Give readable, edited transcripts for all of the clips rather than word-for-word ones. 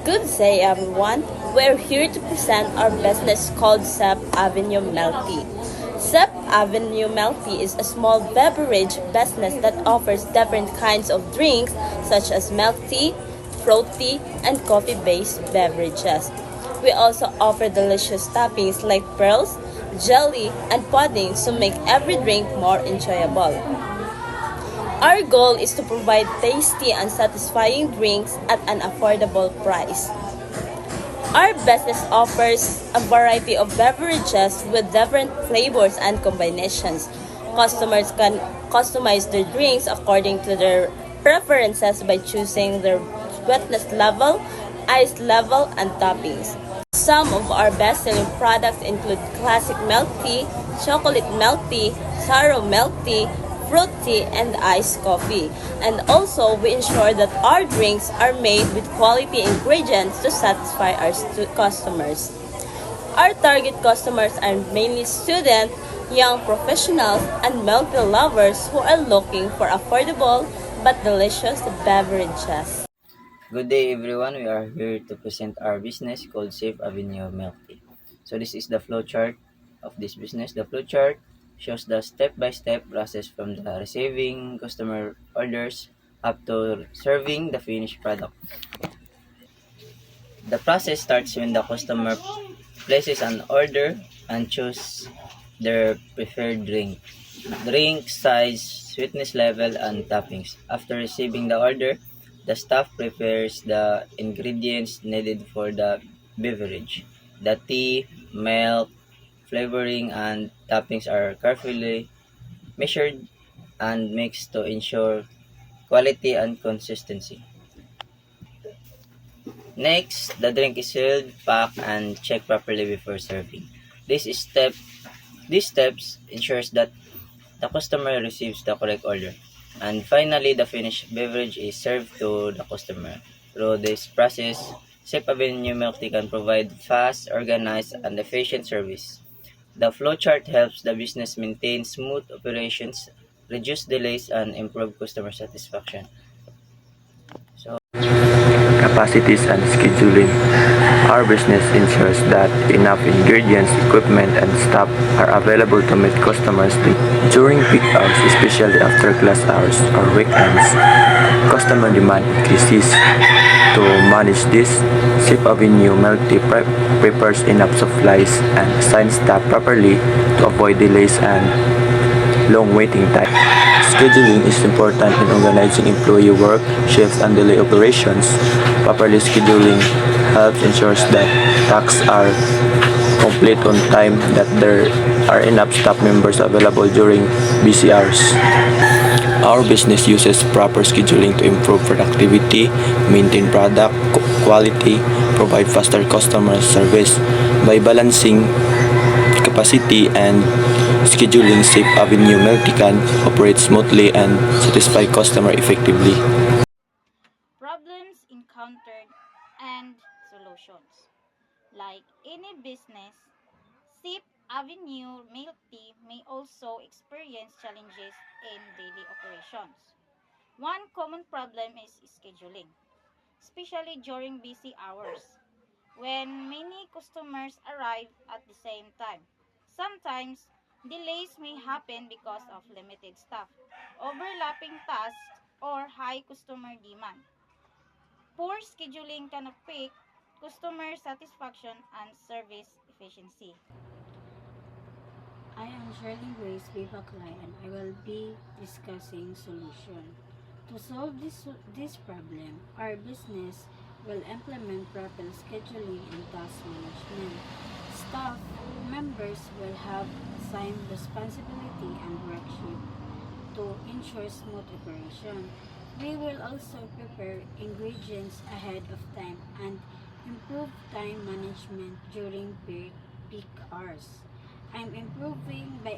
Good day, everyone. We're here to present our business called Sep Avenue Milk Tea. Sep Avenue Milk Tea is a small beverage business that offers different kinds of drinks such as milk tea, fruit tea, and coffee-based beverages. We also offer delicious toppings like pearls, jelly, and puddings to make every drink more enjoyable. Our goal is to provide tasty and satisfying drinks at an affordable price. Our business offers a variety of beverages with different flavors and combinations. Customers can customize their drinks according to their preferences by choosing their sweetness level, ice level, and toppings. Some of our best-selling products include classic milk tea, chocolate milk tea, taro milk tea, fruit tea, and iced coffee. And also, we ensure that our drinks are made with quality ingredients to satisfy our customers. Our target customers are mainly students, young professionals, and milk tea lovers who are looking for affordable but delicious beverages. Good day everyone, we are here to present our business called Safe Avenue Milk Tea. So this is the flow chart of this business. The flow chart shows the step-by-step process from the receiving customer orders up to serving the finished product. The process starts when the customer places an order and chooses their preferred drink size, sweetness level, and toppings. After receiving the order, the staff prepares the ingredients needed for the beverage. The tea, milk, flavoring, and toppings are carefully measured and mixed to ensure quality and consistency. Next, the drink is sealed, packed, and checked properly before serving. This step, these steps ensures that the customer receives the correct order. And finally, the finished beverage is served to the customer. Through this process, Safe Avenue Milk Tea can provide fast, organized, and efficient service. The flowchart helps the business maintain smooth operations, reduce delays, and improve customer satisfaction. So, Capacities and scheduling. Our business ensures that enough ingredients, equipment, and staff are available to meet customers' needs. During peak hours, especially after class hours or weekends, customer demand increases. To manage this, Safe Avenue Milk Tea prepares enough supplies and assigns staff properly to avoid delays and long waiting time. Scheduling is important in organizing employee work, shifts, and daily operations. Properly scheduling helps ensures that tasks are complete on time, that there are enough staff members available during busy hours. Our business uses proper scheduling to improve productivity, maintain product quality, provide faster customer service. By balancing capacity and scheduling, Safe Avenue Milk Tea can operate smoothly and satisfy customer effectively. Problems encountered and solutions. Like any business, SIP Avenue Milk Tea may also experience challenges in daily operations. One common problem is scheduling, especially during busy hours when many customers arrive at the same time. Sometimes, delays may happen because of limited staff, overlapping tasks, or high customer demand. Poor scheduling can affect customer satisfaction and service efficiency. I am Shirley Grace Vivaklay and I will be discussing solution. To solve this problem, our business will implement proper scheduling and task management. Staff members will have assigned responsibility and work shift to ensure smooth operation. We will also prepare ingredients ahead of time and improve time management during peak hours. By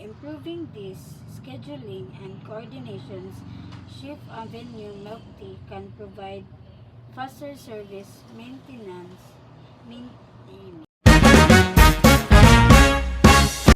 improving this scheduling and coordinations, Shift Avenue Milk Tea can provide faster service maintenance,